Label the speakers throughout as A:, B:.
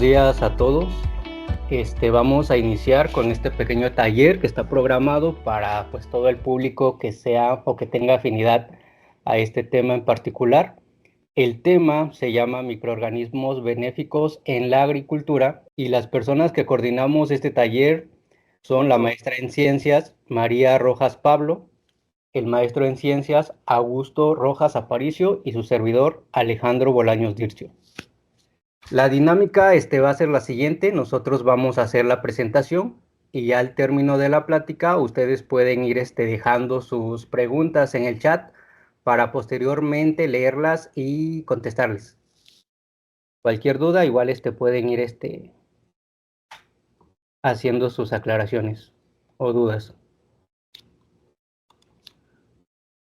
A: días a todos. Vamos a iniciar con este pequeño taller que está programado para pues todo el público que sea o que tenga afinidad a este tema en particular. El tema se llama microorganismos benéficos en la agricultura y las personas que coordinamos este taller son la maestra en ciencias María Rojas Pablo, el maestro en ciencias Augusto Rojas Aparicio y su servidor Alejandro Bolaños Dircio. La dinámica va a ser la siguiente. Nosotros vamos a hacer la presentación y ya al término de la plática ustedes pueden ir dejando sus preguntas en el chat para posteriormente leerlas y contestarles. Cualquier duda, igual pueden ir haciendo sus aclaraciones o dudas.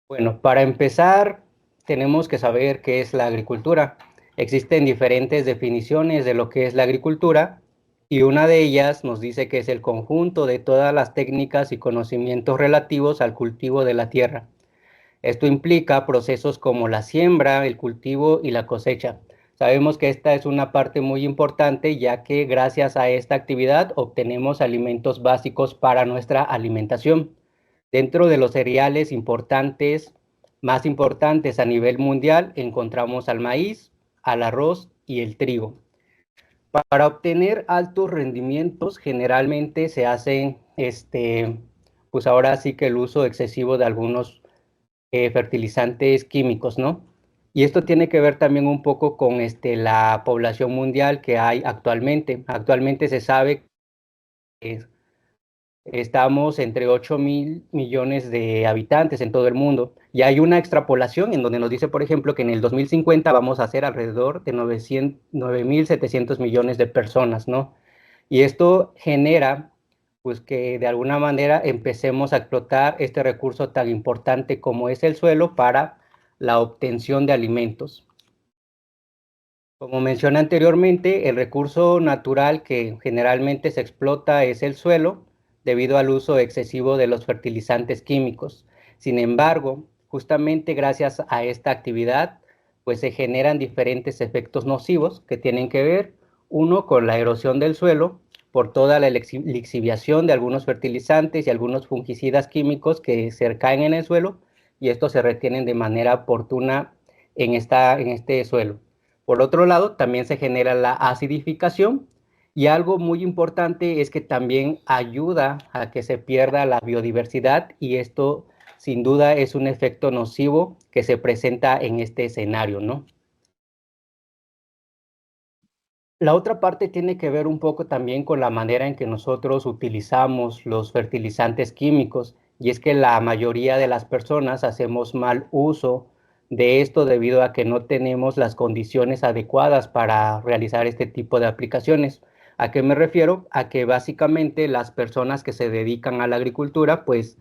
A: Bueno, para empezar, tenemos que saber qué es la agricultura. Existen diferentes definiciones de lo que es la agricultura y una de ellas nos dice que es el conjunto de todas las técnicas y conocimientos relativos al cultivo de la tierra. Esto implica procesos como la siembra, el cultivo y la cosecha. Sabemos que esta es una parte muy importante, ya que gracias a esta actividad obtenemos alimentos básicos para nuestra alimentación. Dentro de los cereales más importantes a nivel mundial, encontramos al maíz, al arroz y el trigo. Para obtener altos rendimientos, generalmente se hacen, pues ahora sí que el uso excesivo de algunos fertilizantes químicos, ¿no? Y esto tiene que ver también un poco con la población mundial que hay actualmente. Actualmente se sabe que estamos entre 8.000 millones de habitantes en todo el mundo. Y hay una extrapolación en donde nos dice, por ejemplo, que en el 2050 vamos a ser alrededor de 9.700 millones de personas, ¿no? Y esto genera, pues, que de alguna manera empecemos a explotar este recurso tan importante como es el suelo para la obtención de alimentos. Como mencioné anteriormente, el recurso natural que generalmente se explota es el suelo debido al uso excesivo de los fertilizantes químicos. Sin embargo, justamente gracias a esta actividad, pues se generan diferentes efectos nocivos que tienen que ver, uno, con la erosión del suelo por toda la lixiviación de algunos fertilizantes y algunos fungicidas químicos que se caen en el suelo y estos se retienen de manera oportuna en este suelo. Por otro lado, también se genera la acidificación y algo muy importante es que también ayuda a que se pierda la biodiversidad y esto sin duda es un efecto nocivo que se presenta en este escenario, ¿no? La otra parte tiene que ver un poco también con la manera en que nosotros utilizamos los fertilizantes químicos y es que la mayoría de las personas hacemos mal uso de esto debido a que no tenemos las condiciones adecuadas para realizar este tipo de aplicaciones. ¿A qué me refiero? A que básicamente las personas que se dedican a la agricultura pues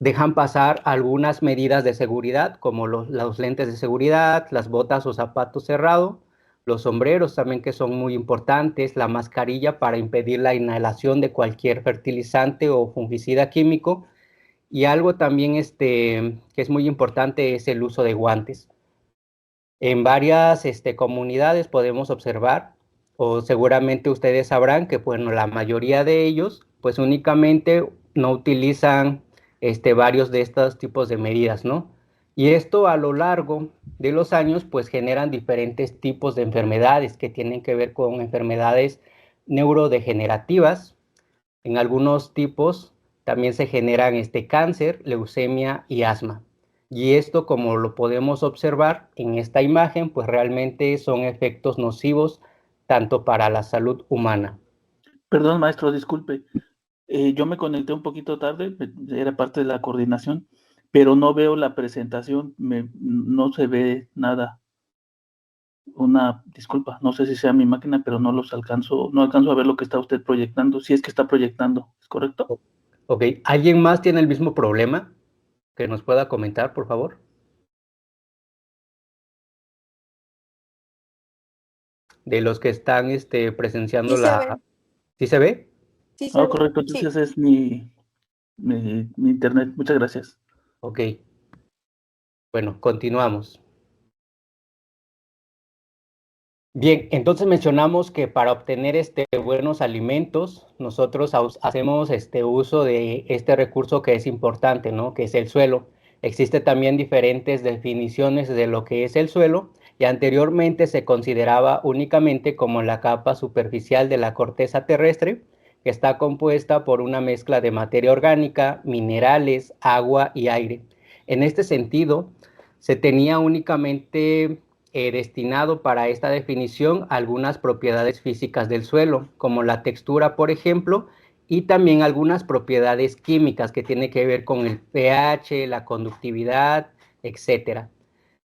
A: dejan pasar algunas medidas de seguridad, como los lentes de seguridad, las botas o zapatos cerrados, los sombreros también que son muy importantes, la mascarilla para impedir la inhalación de cualquier fertilizante o fungicida químico, y algo también que es muy importante es el uso de guantes. En varias comunidades podemos observar, o seguramente ustedes sabrán que bueno, la mayoría de ellos pues únicamente no utilizan varios de estos tipos de medidas, ¿no? Y esto a lo largo de los años pues generan diferentes tipos de enfermedades que tienen que ver con enfermedades neurodegenerativas. En algunos tipos también se generan cáncer, leucemia y asma. Y esto, como lo podemos observar en esta imagen, pues realmente son efectos nocivos tanto para la salud humana.
B: Perdón, maestro, disculpe. Yo me conecté un poquito tarde, era parte de la coordinación, pero no veo la presentación, no se ve nada. Una disculpa, no sé si sea mi máquina, pero no alcanzo a ver lo que está usted proyectando, si es que está proyectando, ¿es correcto?
A: Ok, ¿alguien más tiene el mismo problema que nos pueda comentar, por favor? De los que están presenciando
C: Sí se ve,
A: ¿Sí se ve?
C: sí se
B: Ah,
C: ve,
B: correcto,
C: sí.
B: entonces es mi internet. Muchas gracias.
A: Ok, bueno, continuamos. Bien, entonces mencionamos que para obtener buenos alimentos, nosotros hacemos uso de este recurso que es importante, ¿no? Que es el suelo. Existen también diferentes definiciones de lo que es el suelo y anteriormente se consideraba únicamente como la capa superficial de la corteza terrestre, que está compuesta por una mezcla de materia orgánica, minerales, agua y aire. En este sentido, se tenía únicamente destinado para esta definición algunas propiedades físicas del suelo, como la textura, por ejemplo, y también algunas propiedades químicas que tienen que ver con el pH, la conductividad, etcétera.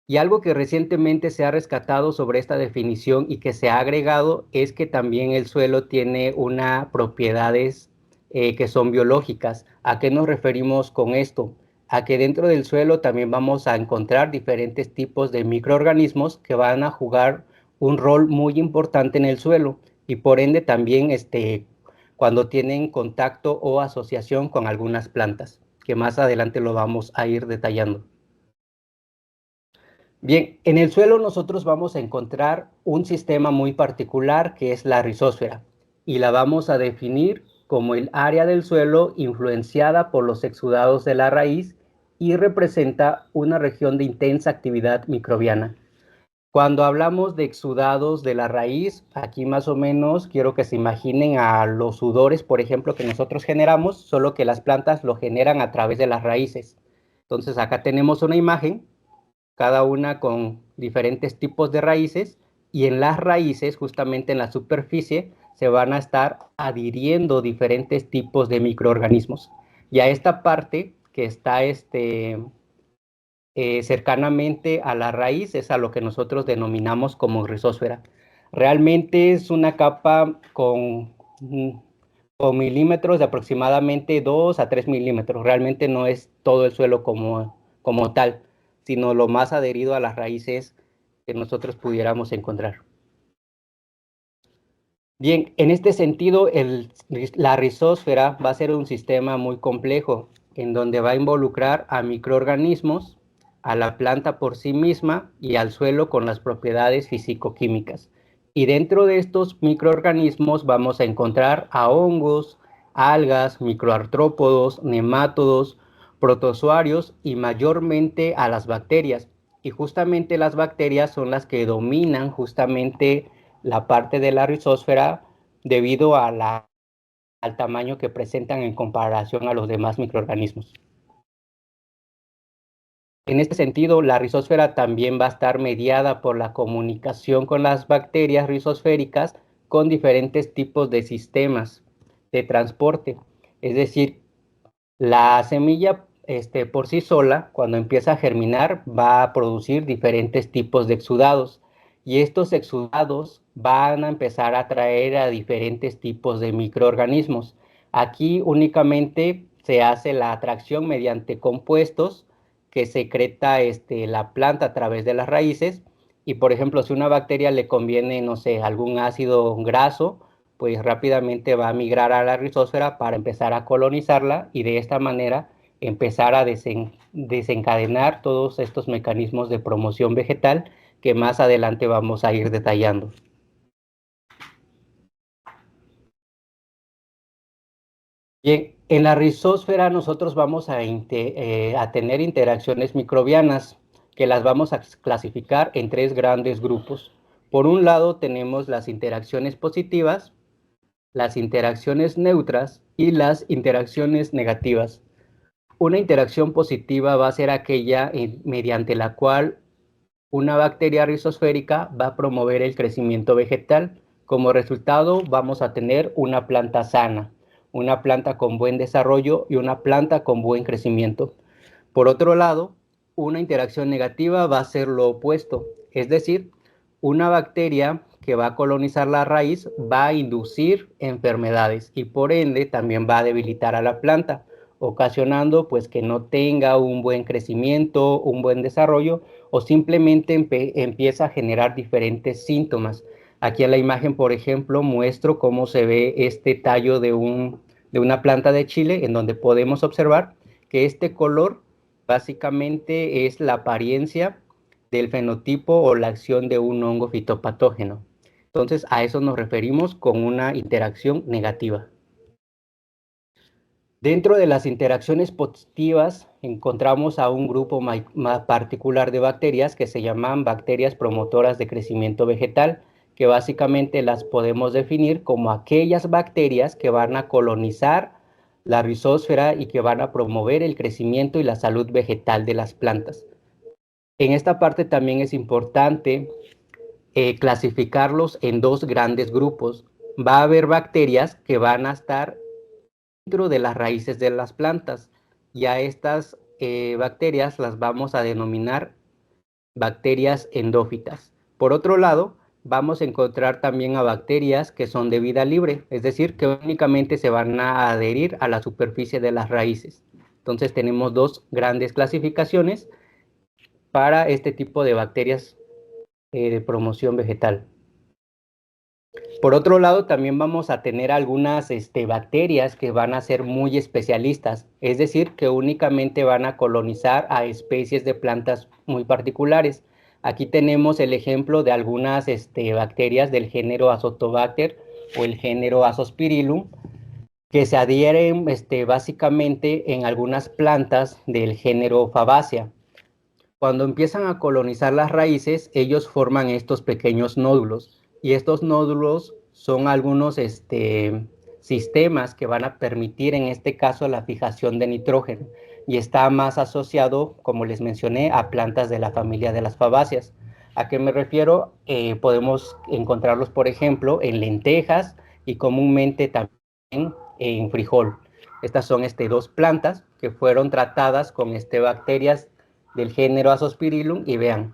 A: Y algo que recientemente se ha rescatado sobre esta definición y que se ha agregado es que también el suelo tiene unas propiedades que son biológicas. ¿A qué nos referimos con esto? A que dentro del suelo también vamos a encontrar diferentes tipos de microorganismos que van a jugar un rol muy importante en el suelo y por ende también cuando tienen contacto o asociación con algunas plantas, que más adelante lo vamos a ir detallando. Bien, en el suelo nosotros vamos a encontrar un sistema muy particular que es la rizósfera y la vamos a definir como el área del suelo influenciada por los exudados de la raíz y representa una región de intensa actividad microbiana. Cuando hablamos de exudados de la raíz, aquí más o menos quiero que se imaginen a los sudores, por ejemplo, que nosotros generamos, solo que las plantas lo generan a través de las raíces. Entonces acá tenemos una imagen cada una con diferentes tipos de raíces, y en las raíces, justamente en la superficie, se van a estar adhiriendo diferentes tipos de microorganismos. Y a esta parte que está cercanamente a la raíz es a lo que nosotros denominamos como rizósfera. Realmente es una capa con milímetros de aproximadamente 2 a 3 milímetros. Realmente no es todo el suelo como tal, sino lo más adherido a las raíces que nosotros pudiéramos encontrar. Bien, en este sentido, la rizósfera va a ser un sistema muy complejo, en donde va a involucrar a microorganismos, a la planta por sí misma y al suelo con las propiedades físico-químicas. Y dentro de estos microorganismos vamos a encontrar a hongos, algas, microartrópodos, nemátodos, protozoarios y mayormente a las bacterias. Y justamente las bacterias son las que dominan justamente la parte de la rizósfera debido al tamaño que presentan en comparación a los demás microorganismos. En este sentido, la rizósfera también va a estar mediada por la comunicación con las bacterias rizosféricas con diferentes tipos de sistemas de transporte. Es decir, la semilla por sí sola, cuando empieza a germinar, va a producir diferentes tipos de exudados. Y estos exudados van a empezar a atraer a diferentes tipos de microorganismos. Aquí únicamente se hace la atracción mediante compuestos que secreta la planta a través de las raíces. Y por ejemplo, si una bacteria le conviene, no sé, algún ácido graso, pues rápidamente va a migrar a la rizósfera para empezar a colonizarla y de esta manera empezar a desencadenar todos estos mecanismos de promoción vegetal que más adelante vamos a ir detallando. Bien, en la rizósfera nosotros vamos a tener interacciones microbianas que las vamos a clasificar en tres grandes grupos. Por un lado tenemos las interacciones positivas, las interacciones neutras y las interacciones negativas. Una interacción positiva va a ser aquella mediante la cual una bacteria rizosférica va a promover el crecimiento vegetal. Como resultado vamos a tener una planta sana, una planta con buen desarrollo y una planta con buen crecimiento. Por otro lado, una interacción negativa va a ser lo opuesto, es decir, una bacteria que va a colonizar la raíz va a inducir enfermedades y por ende también va a debilitar a la planta, ocasionando pues que no tenga un buen crecimiento, un buen desarrollo o simplemente empieza a generar diferentes síntomas. Aquí en la imagen, por ejemplo, muestro cómo se ve este tallo de una planta de chile en donde podemos observar que este color básicamente es la apariencia del fenotipo o la acción de un hongo fitopatógeno. Entonces, a eso nos referimos con una interacción negativa. Dentro de las interacciones positivas encontramos a un grupo más particular de bacterias que se llaman bacterias promotoras de crecimiento vegetal, que básicamente las podemos definir como aquellas bacterias que van a colonizar la rizósfera y que van a promover el crecimiento y la salud vegetal de las plantas. En esta parte también es importante clasificarlos en dos grandes grupos. Va a haber bacterias que van a estar dentro de las raíces de las plantas y a estas bacterias las vamos a denominar bacterias endófitas. Por otro lado, vamos a encontrar también a bacterias que son de vida libre, es decir, que únicamente se van a adherir a la superficie de las raíces. Entonces tenemos dos grandes clasificaciones para este tipo de bacterias de promoción vegetal. Por otro lado, también vamos a tener algunas bacterias que van a ser muy especialistas, es decir, que únicamente van a colonizar a especies de plantas muy particulares. Aquí tenemos el ejemplo de algunas bacterias del género Azotobacter o el género Azospirillum, que se adhieren básicamente en algunas plantas del género Fabaceae. Cuando empiezan a colonizar las raíces, ellos forman estos pequeños nódulos y estos nódulos son algunos sistemas que van a permitir en este caso la fijación de nitrógeno y está más asociado, como les mencioné, a plantas de la familia de las fabáceas. ¿A qué me refiero? Podemos encontrarlos, por ejemplo, en lentejas y comúnmente también en frijol. Estas son dos plantas que fueron tratadas con bacterias del género Azospirillum y vean,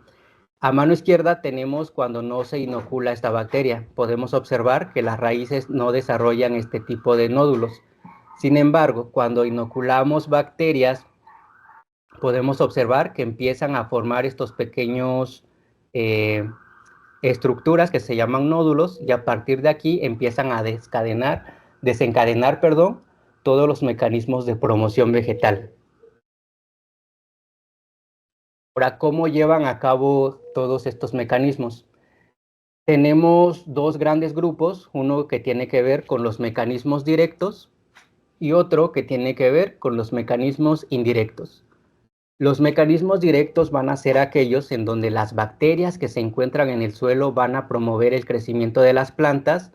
A: a mano izquierda tenemos cuando no se inocula esta bacteria. Podemos observar que las raíces no desarrollan este tipo de nódulos. Sin embargo, cuando inoculamos bacterias, podemos observar que empiezan a formar estos pequeños estructuras que se llaman nódulos y a partir de aquí empiezan a desencadenar, todos los mecanismos de promoción vegetal. Ahora, ¿cómo llevan a cabo todos estos mecanismos? Tenemos dos grandes grupos, uno que tiene que ver con los mecanismos directos y otro que tiene que ver con los mecanismos indirectos. Los mecanismos directos van a ser aquellos en donde las bacterias que se encuentran en el suelo van a promover el crecimiento de las plantas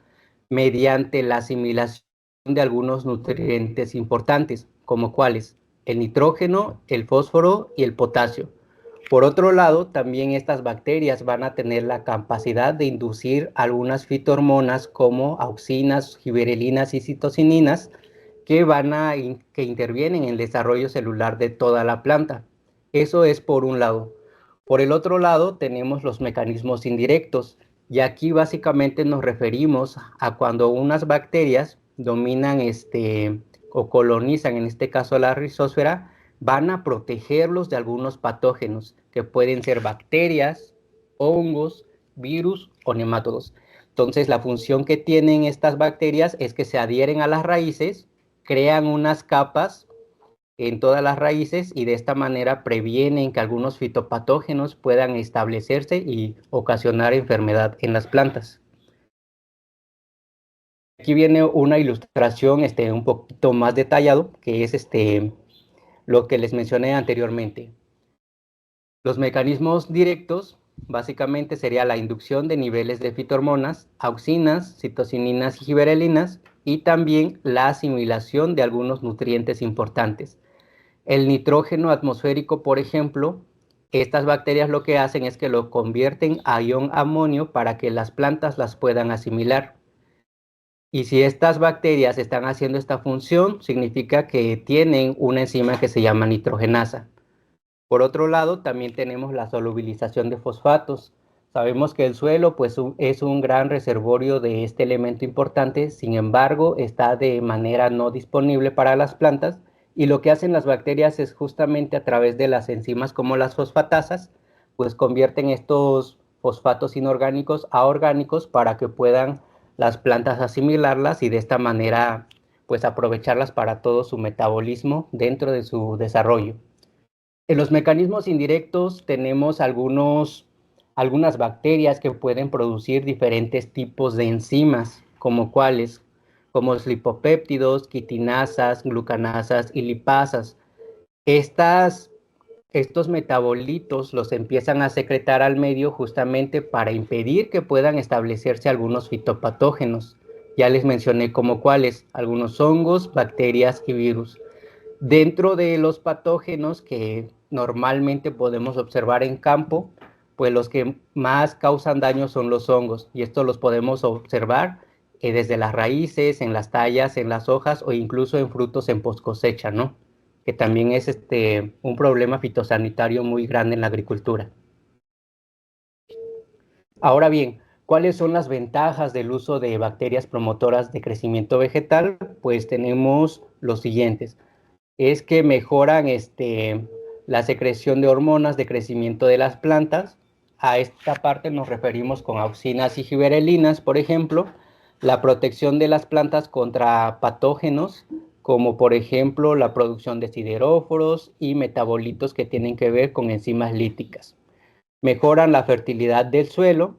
A: mediante la asimilación de algunos nutrientes importantes, como cuáles: el nitrógeno, el fósforo y el potasio. Por otro lado, también estas bacterias van a tener la capacidad de inducir algunas fitohormonas como auxinas, gibberelinas y citocininas que intervienen en el desarrollo celular de toda la planta. Eso es por un lado. Por el otro lado, tenemos los mecanismos indirectos, y aquí básicamente nos referimos a cuando unas bacterias dominan o colonizan, en este caso la rizósfera, van a protegerlos de algunos patógenos, que pueden ser bacterias, hongos, virus o nemátodos. Entonces, la función que tienen estas bacterias es que se adhieren a las raíces, crean unas capas en todas las raíces y de esta manera previenen que algunos fitopatógenos puedan establecerse y ocasionar enfermedad en las plantas. Aquí viene una ilustración un poquito más detallado, que es lo que les mencioné anteriormente. Los mecanismos directos básicamente sería la inducción de niveles de fitohormonas, auxinas, citocininas y gibberelinas, y también la asimilación de algunos nutrientes importantes. El nitrógeno atmosférico, por ejemplo, estas bacterias lo que hacen es que lo convierten a ion amonio para que las plantas las puedan asimilar. Y si estas bacterias están haciendo esta función, significa que tienen una enzima que se llama nitrogenasa. Por otro lado, también tenemos la solubilización de fosfatos. Sabemos que el suelo pues, es un gran reservorio de este elemento importante, sin embargo, está de manera no disponible para las plantas, y lo que hacen las bacterias es justamente a través de las enzimas como las fosfatasas, pues convierten estos fosfatos inorgánicos a orgánicos para que puedan las plantas asimilarlas y de esta manera pues aprovecharlas para todo su metabolismo dentro de su desarrollo. En los mecanismos indirectos tenemos algunas bacterias que pueden producir diferentes tipos de enzimas, como cuáles, como los lipopéptidos, quitinasas, glucanasas y lipasas. Estos metabolitos los empiezan a secretar al medio justamente para impedir que puedan establecerse algunos fitopatógenos. Ya les mencioné como cuáles, algunos hongos, bacterias y virus. Dentro de los patógenos que normalmente podemos observar en campo, pues los que más causan daño son los hongos, y estos los podemos observar desde las raíces, en las tallas, en las hojas o incluso en frutos en post cosecha, ¿no? Que también es un problema fitosanitario muy grande en la agricultura. Ahora bien, ¿cuáles son las ventajas del uso de bacterias promotoras de crecimiento vegetal? Pues tenemos los siguientes. Es que mejoran la secreción de hormonas de crecimiento de las plantas. A esta parte nos referimos con auxinas y giberelinas, por ejemplo, la protección de las plantas contra patógenos, como por ejemplo la producción de sideróforos y metabolitos que tienen que ver con enzimas líticas. Mejoran la fertilidad del suelo,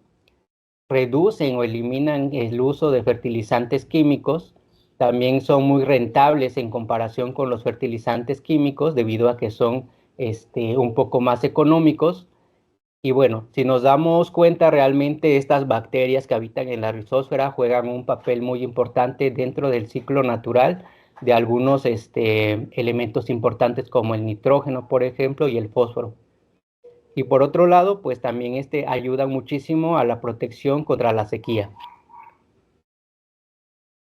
A: reducen o eliminan el uso de fertilizantes químicos. También son muy rentables en comparación con los fertilizantes químicos debido a que son un poco más económicos. Y bueno, si nos damos cuenta, realmente estas bacterias que habitan en la rizósfera juegan un papel muy importante dentro del ciclo natural de algunos elementos importantes como el nitrógeno, por ejemplo, y el fósforo. Y por otro lado, pues también ayuda muchísimo a la protección contra la sequía.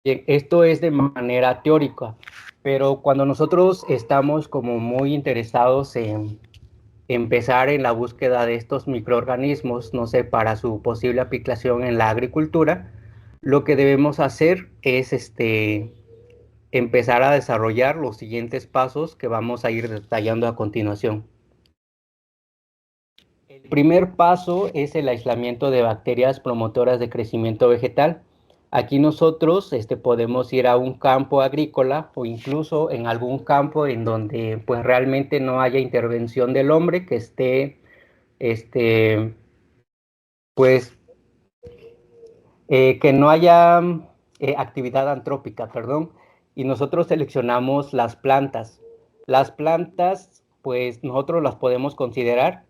A: Bien, esto es de manera teórica, pero cuando nosotros estamos como muy interesados en empezar en la búsqueda de estos microorganismos, no sé, para su posible aplicación en la agricultura, lo que debemos hacer es empezar a desarrollar los siguientes pasos que vamos a ir detallando a continuación. El primer paso es el aislamiento de bacterias promotoras de crecimiento vegetal. Aquí nosotros podemos ir a un campo agrícola o incluso en algún campo en donde pues realmente no haya intervención del hombre, que esté este, pues que no haya actividad antrópica, perdón, y nosotros seleccionamos las plantas. Las plantas, pues nosotros las podemos considerar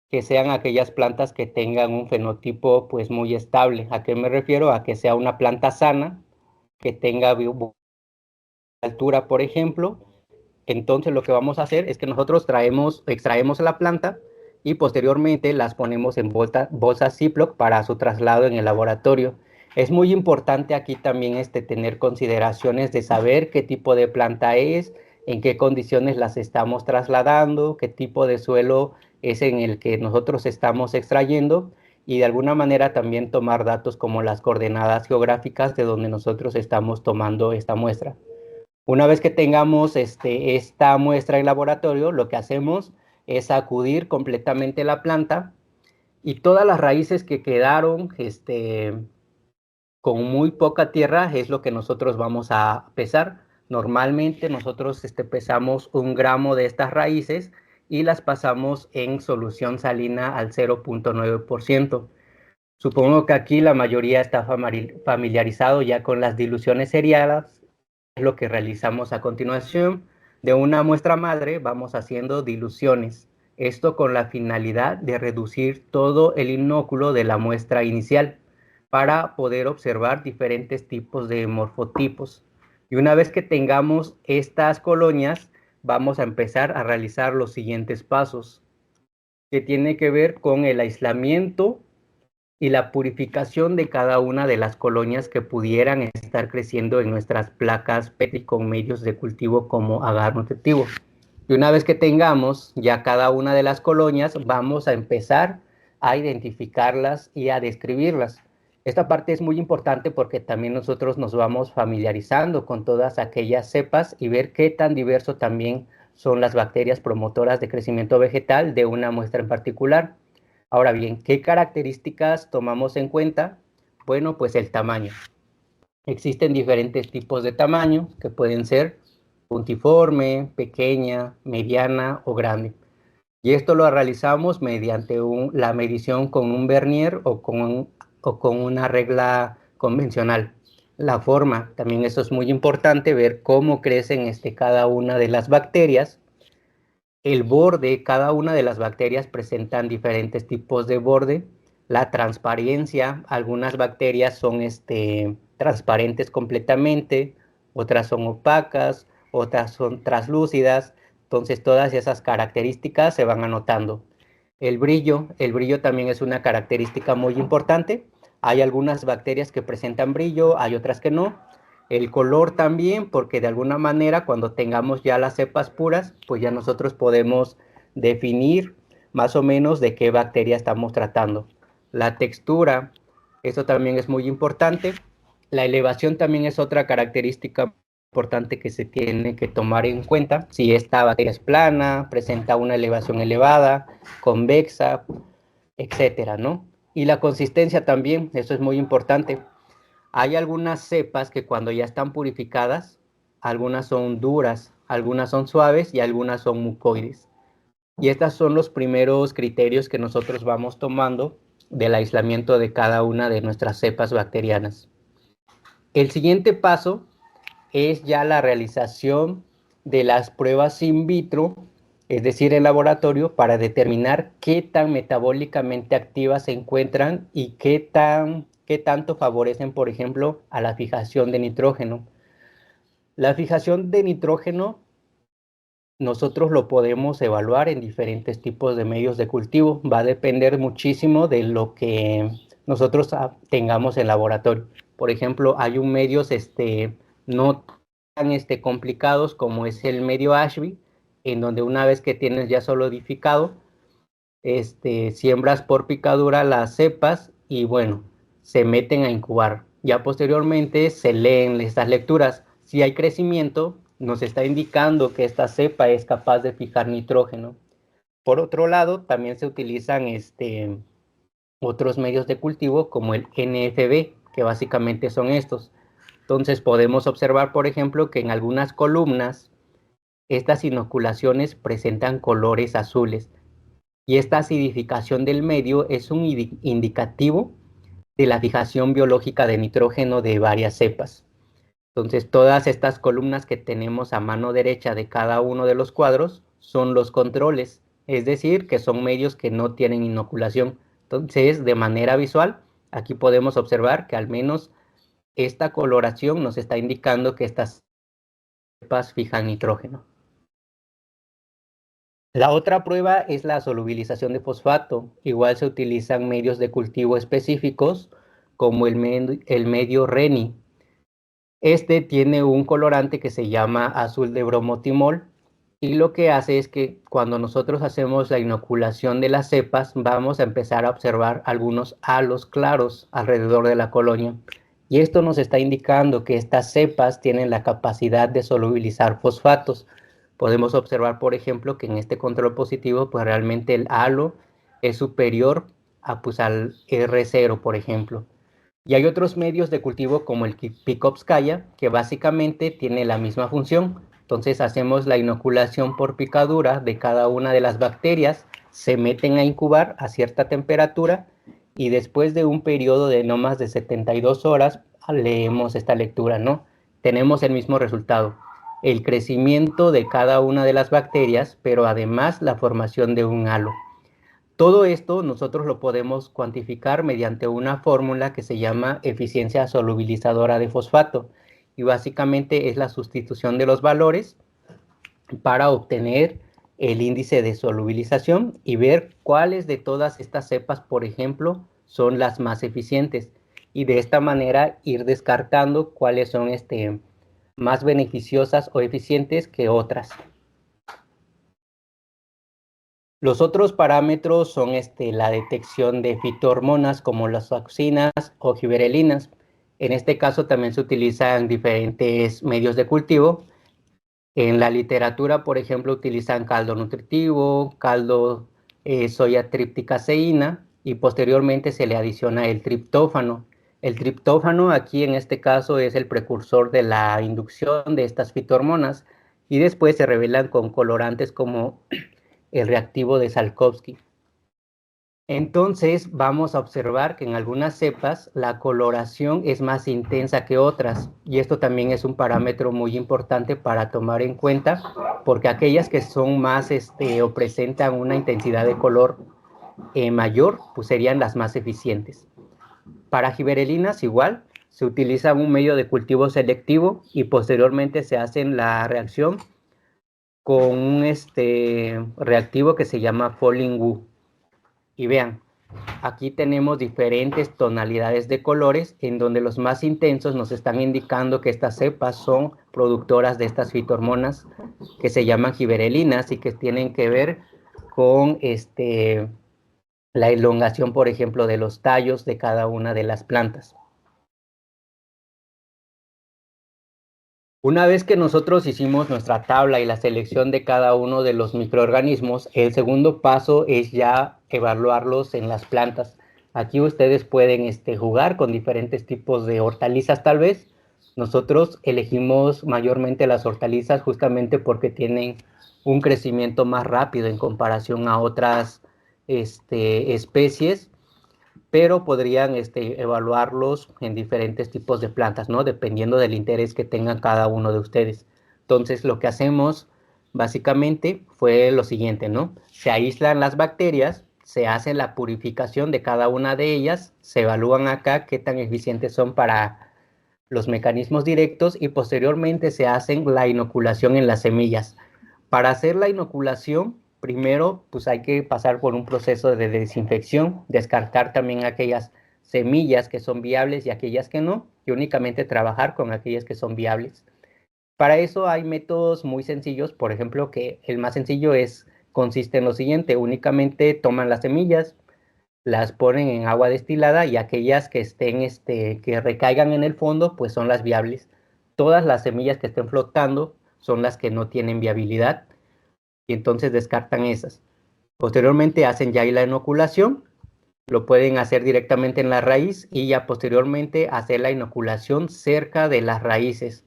A: que sean aquellas plantas que tengan un fenotipo pues muy estable. ¿A qué me refiero? A que sea una planta sana, que tenga altura, por ejemplo. Entonces lo que vamos a hacer es que nosotros extraemos la planta y posteriormente las ponemos en bolsas Ziploc para su traslado en el laboratorio. Es muy importante aquí también tener consideraciones de saber qué tipo de planta es, en qué condiciones las estamos trasladando, qué tipo de suelo es en el que nosotros estamos extrayendo y de alguna manera también tomar datos como las coordenadas geográficas de donde nosotros estamos tomando esta muestra. Una vez que tengamos esta muestra en laboratorio, lo que hacemos es sacudir completamente la planta y todas las raíces que quedaron con muy poca tierra es lo que nosotros vamos a pesar. Normalmente nosotros pesamos 1 gramo de estas raíces y las pasamos en solución salina al 0.9%. Supongo que aquí la mayoría está familiarizado ya con las diluciones seriadas. Es lo que realizamos a continuación. De una muestra madre vamos haciendo diluciones. Esto con la finalidad de reducir todo el inóculo de la muestra inicial para poder observar diferentes tipos de morfotipos. Y una vez que tengamos estas colonias, vamos a empezar a realizar los siguientes pasos, que tiene que ver con el aislamiento y la purificación de cada una de las colonias que pudieran estar creciendo en nuestras placas Petri con medios de cultivo como agar nutritivo. Y una vez que tengamos ya cada una de las colonias, vamos a empezar a identificarlas y a describirlas. Esta parte es muy importante porque también nosotros nos vamos familiarizando con todas aquellas cepas y ver qué tan diverso también son las bacterias promotoras de crecimiento vegetal de una muestra en particular. Ahora bien, ¿qué características tomamos en cuenta? Bueno, pues el tamaño. Existen diferentes tipos de tamaño que pueden ser puntiforme, pequeña, mediana o grande. Y esto lo realizamos mediante la medición con un vernier o con una regla convencional. La forma, también eso es muy importante, ver cómo crecen cada una de las bacterias. El borde, cada una de las bacterias presentan diferentes tipos de borde. La transparencia, algunas bacterias son transparentes completamente, otras son opacas, otras son translúcidas. Entonces todas esas características se van anotando. El brillo también es una característica muy importante. Hay algunas bacterias que presentan brillo, hay otras que no. El color también, porque de alguna manera cuando tengamos ya las cepas puras, pues ya nosotros podemos definir más o menos de qué bacteria estamos tratando. La textura, eso también es muy importante. La elevación también es otra característica importante que se tiene que tomar en cuenta. Si esta bacteria es plana, presenta una elevación elevada, convexa, etcétera, ¿no? Y la consistencia también, eso es muy importante. Hay algunas cepas que cuando ya están purificadas, algunas son duras, algunas son suaves y algunas son mucoides. Y estos son los primeros criterios que nosotros vamos tomando del aislamiento de cada una de nuestras cepas bacterianas. El siguiente paso es ya la realización de las pruebas in vitro, es decir, en laboratorio, para determinar qué tan metabólicamente activas se encuentran y qué tanto favorecen, por ejemplo, a la fijación de nitrógeno. La fijación de nitrógeno nosotros lo podemos evaluar en diferentes tipos de medios de cultivo. Va a depender muchísimo de lo que nosotros tengamos en laboratorio. Por ejemplo, hay un medios no tan complicados como es el medio Ashby, en donde una vez que tienes ya solidificado, siembras por picadura las cepas y bueno, se meten a incubar. Ya posteriormente se leen estas lecturas. Si hay crecimiento, nos está indicando que esta cepa es capaz de fijar nitrógeno. Por otro lado, también se utilizan otros medios de cultivo como el NFB, que básicamente son estos. Entonces podemos observar, por ejemplo, que en algunas columnas estas inoculaciones presentan colores azules. Y esta acidificación del medio es un indicativo de la fijación biológica de nitrógeno de varias cepas. Entonces, todas estas columnas que tenemos a mano derecha de cada uno de los cuadros son los controles, es decir, que son medios que no tienen inoculación. Entonces, de manera visual, aquí podemos observar que al menos esta coloración nos está indicando que estas cepas fijan nitrógeno. La otra prueba es la solubilización de fosfato. Igual se utilizan medios de cultivo específicos como el medio Reni. Este tiene un colorante que se llama azul de bromotimol y lo que hace es que cuando nosotros hacemos la inoculación de las cepas vamos a empezar a observar algunos halos claros alrededor de la colonia. Y esto nos está indicando que estas cepas tienen la capacidad de solubilizar fosfatos. Podemos observar, por ejemplo, que en este control positivo, pues realmente el halo es superior al R0, por ejemplo. Y hay otros medios de cultivo como el Pikovskaya, que básicamente tiene la misma función. Entonces hacemos la inoculación por picadura de cada una de las bacterias, se meten a incubar a cierta temperatura y después de un periodo de no más de 72 horas leemos esta lectura, ¿no? Tenemos el mismo resultado, el crecimiento de cada una de las bacterias, pero además la formación de un halo. Todo esto nosotros lo podemos cuantificar mediante una fórmula que se llama eficiencia solubilizadora de fosfato y básicamente es la sustitución de los valores para obtener el índice de solubilización y ver cuáles de todas estas cepas, por ejemplo, son las más eficientes y de esta manera ir descartando cuáles son más beneficiosas o eficientes que otras. Los otros parámetros son la detección de fitohormonas como las auxinas o giberelinas. En este caso también se utilizan diferentes medios de cultivo. En la literatura, por ejemplo, utilizan caldo nutritivo, caldo soya tripticaseína y posteriormente se le adiciona el triptófano. El triptófano aquí en este caso es el precursor de la inducción de estas fitohormonas y después se revelan con colorantes como el reactivo de Salkovsky. Entonces vamos a observar que en algunas cepas la coloración es más intensa que otras, y esto también es un parámetro muy importante para tomar en cuenta, porque aquellas que son más o presentan una intensidad de color mayor, pues serían las más eficientes. Para giberelinas igual, se utiliza un medio de cultivo selectivo y posteriormente se hace la reacción con un reactivo que se llama Falling Wu. Y vean, aquí tenemos diferentes tonalidades de colores en donde los más intensos nos están indicando que estas cepas son productoras de estas fitohormonas que se llaman giberelinas y que tienen que ver con la elongación, por ejemplo, de los tallos de cada una de las plantas. Una vez que nosotros hicimos nuestra tabla y la selección de cada uno de los microorganismos, el segundo paso es ya evaluarlos en las plantas. Aquí ustedes pueden jugar con diferentes tipos de hortalizas tal vez. Nosotros elegimos mayormente las hortalizas justamente porque tienen un crecimiento más rápido en comparación a otras especies, pero podrían evaluarlos en diferentes tipos de plantas, ¿no? Dependiendo del interés que tengan cada uno de ustedes. Entonces, lo que hacemos básicamente fue lo siguiente, ¿no? Se aíslan las bacterias, se hace la purificación de cada una de ellas, se evalúan acá qué tan eficientes son para los mecanismos directos y posteriormente se hacen la inoculación en las semillas. Para hacer la inoculación, primero pues hay que pasar por un proceso de desinfección, descartar también aquellas semillas que son viables y aquellas que no, y únicamente trabajar con aquellas que son viables. Para eso hay métodos muy sencillos, por ejemplo, que el más sencillo consiste en lo siguiente: únicamente toman las semillas, las ponen en agua destilada y aquellas que estén, que recaigan en el fondo, pues son las viables. Todas las semillas que estén flotando son las que no tienen viabilidad y entonces descartan esas. Posteriormente hacen ya la inoculación, lo pueden hacer directamente en la raíz y ya posteriormente hacer la inoculación cerca de las raíces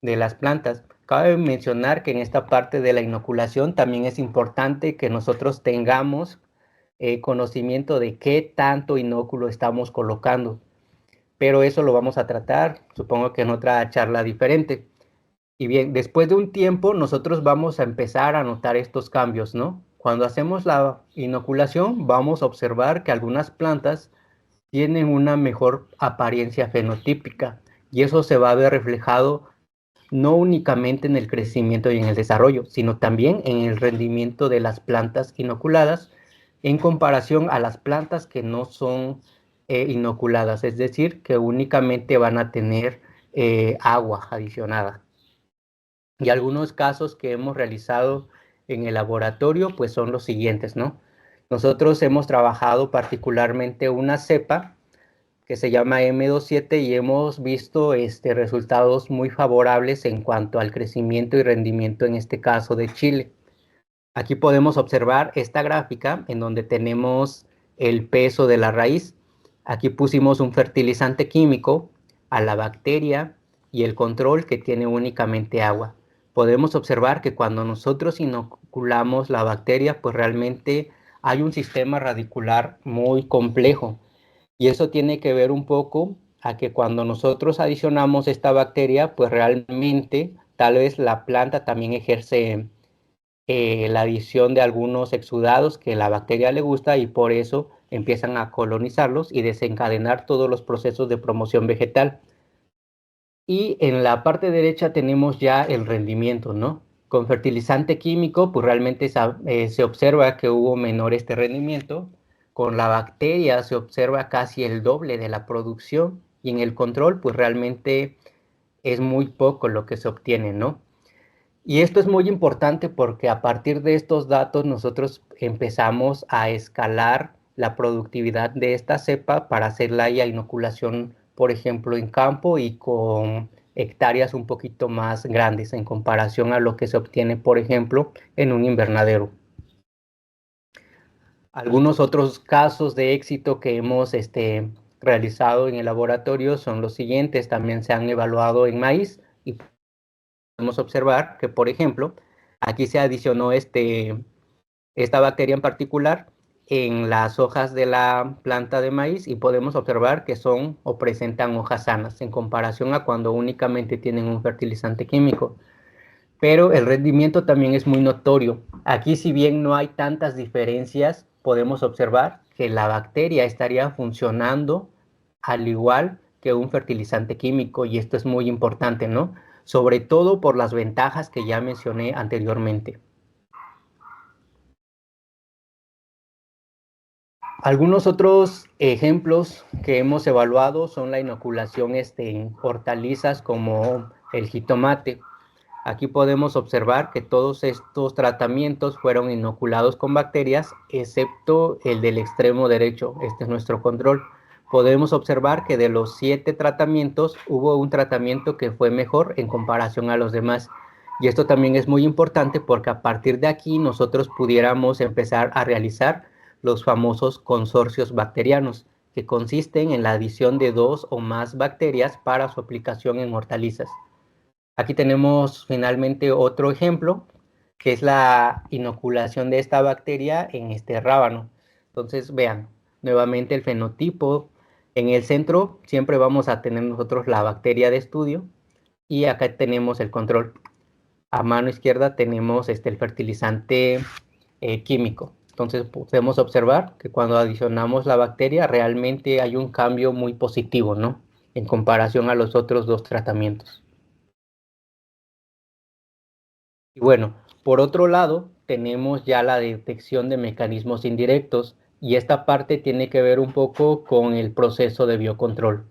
A: de las plantas. Cabe mencionar que en esta parte de la inoculación también es importante que nosotros tengamos conocimiento de qué tanto inóculo estamos colocando, pero eso lo vamos a tratar, supongo que en otra charla diferente. Y bien, después de un tiempo nosotros vamos a empezar a notar estos cambios, ¿no? Cuando hacemos la inoculación vamos a observar que algunas plantas tienen una mejor apariencia fenotípica y eso se va a ver reflejado no únicamente en el crecimiento y en el desarrollo, sino también en el rendimiento de las plantas inoculadas en comparación a las plantas que no son inoculadas, es decir, que únicamente van a tener agua adicionada. Y algunos casos que hemos realizado en el laboratorio pues son los siguientes, ¿no? Nosotros hemos trabajado particularmente una cepa que se llama M27 y hemos visto resultados muy favorables en cuanto al crecimiento y rendimiento, en este caso de chile. Aquí podemos observar esta gráfica en donde tenemos el peso de la raíz. Aquí pusimos un fertilizante químico, a la bacteria y el control que tiene únicamente agua. Podemos observar que cuando nosotros inoculamos la bacteria, pues realmente hay un sistema radicular muy complejo. Y eso tiene que ver un poco a que cuando nosotros adicionamos esta bacteria, pues realmente tal vez la planta también ejerce la adición de algunos exudados que la bacteria le gusta y por eso empiezan a colonizarlos y desencadenar todos los procesos de promoción vegetal. Y en la parte derecha tenemos ya el rendimiento, ¿no? Con fertilizante químico, pues realmente se observa que hubo menor rendimiento. Con la bacteria se observa casi el doble de la producción y en el control, pues realmente es muy poco lo que se obtiene, ¿no? Y esto es muy importante porque a partir de estos datos nosotros empezamos a escalar la productividad de esta cepa para hacer la inoculación, por ejemplo, en campo y con hectáreas un poquito más grandes en comparación a lo que se obtiene, por ejemplo, en un invernadero. Algunos otros casos de éxito que hemos realizado en el laboratorio son los siguientes. También se han evaluado en maíz y podemos observar que, por ejemplo, Aquí se adicionó esta bacteria en particular en las hojas de la planta de maíz y podemos observar que son o presentan hojas sanas en comparación a cuando únicamente tienen un fertilizante químico. Pero el rendimiento también es muy notorio. Aquí, si bien no hay tantas diferencias, podemos observar que la bacteria estaría funcionando al igual que un fertilizante químico, y esto es muy importante, ¿no? Sobre todo por las ventajas que ya mencioné anteriormente. Algunos otros ejemplos que hemos evaluado son la inoculación en hortalizas como el jitomate. Aquí podemos observar que todos estos tratamientos fueron inoculados con bacterias, excepto el del extremo derecho. Este es nuestro control. Podemos observar que de los 7 tratamientos hubo un tratamiento que fue mejor en comparación a los demás. Y esto también es muy importante porque a partir de aquí nosotros pudiéramos empezar a realizar los famosos consorcios bacterianos, que consisten en la adición de 2 o más bacterias para su aplicación en hortalizas. Aquí tenemos finalmente otro ejemplo, que es la inoculación de esta bacteria en este rábano. Entonces, vean, nuevamente el fenotipo. En el centro siempre vamos a tener nosotros la bacteria de estudio y acá tenemos el control. A mano izquierda tenemos el fertilizante químico. Entonces podemos observar que cuando adicionamos la bacteria realmente hay un cambio muy positivo, ¿no? En comparación a los otros 2 tratamientos. Y bueno, por otro lado, tenemos ya la detección de mecanismos indirectos, y esta parte tiene que ver un poco con el proceso de biocontrol.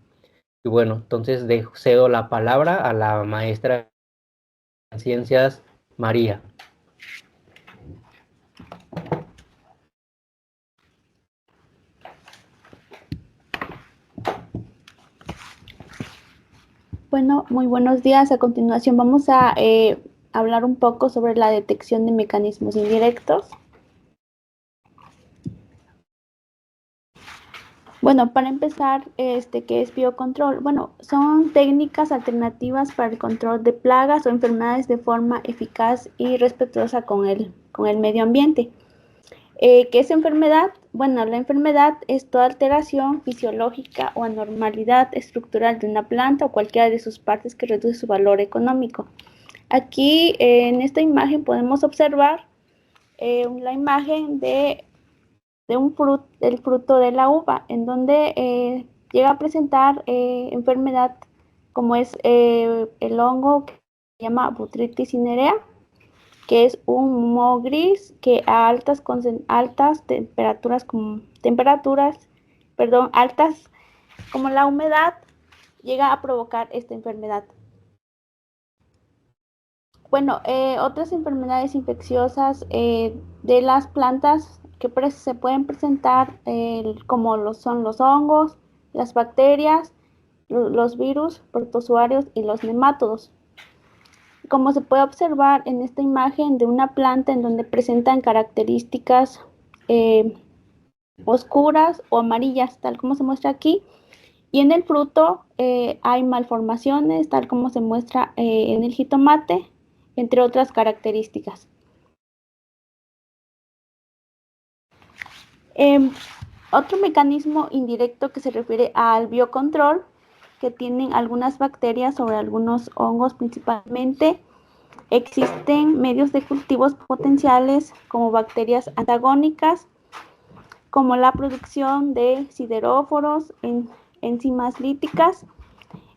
A: Y bueno, entonces cedo la palabra a la maestra de ciencias, María.
C: Bueno, muy buenos días. A continuación vamos a hablar un poco sobre la detección de mecanismos indirectos. Bueno, para empezar, ¿qué es biocontrol? Bueno, son técnicas alternativas para el control de plagas o enfermedades de forma eficaz y respetuosa con el medio ambiente. ¿Qué es enfermedad? Bueno, la enfermedad es toda alteración fisiológica o anormalidad estructural de una planta o cualquiera de sus partes que reduce su valor económico. Aquí en esta imagen podemos observar la imagen de del fruto de la uva, en donde llega a presentar enfermedad como es el hongo que se llama Botrytis cinerea, que es un moho gris que a altas temperaturas, altas como la humedad, llega a provocar esta enfermedad. Bueno, otras enfermedades infecciosas de las plantas que se pueden presentar, como son los hongos, las bacterias, los virus, protozoarios y los nemátodos. Como se puede observar en esta imagen de una planta en donde presentan características oscuras o amarillas, tal como se muestra aquí, y en el fruto hay malformaciones, tal como se muestra en el jitomate, entre otras características. Otro mecanismo indirecto que se refiere al biocontrol, que tienen algunas bacterias sobre algunos hongos principalmente. Existen medios de cultivos potenciales como bacterias antagónicas, como la producción de sideróforos, enzimas líticas.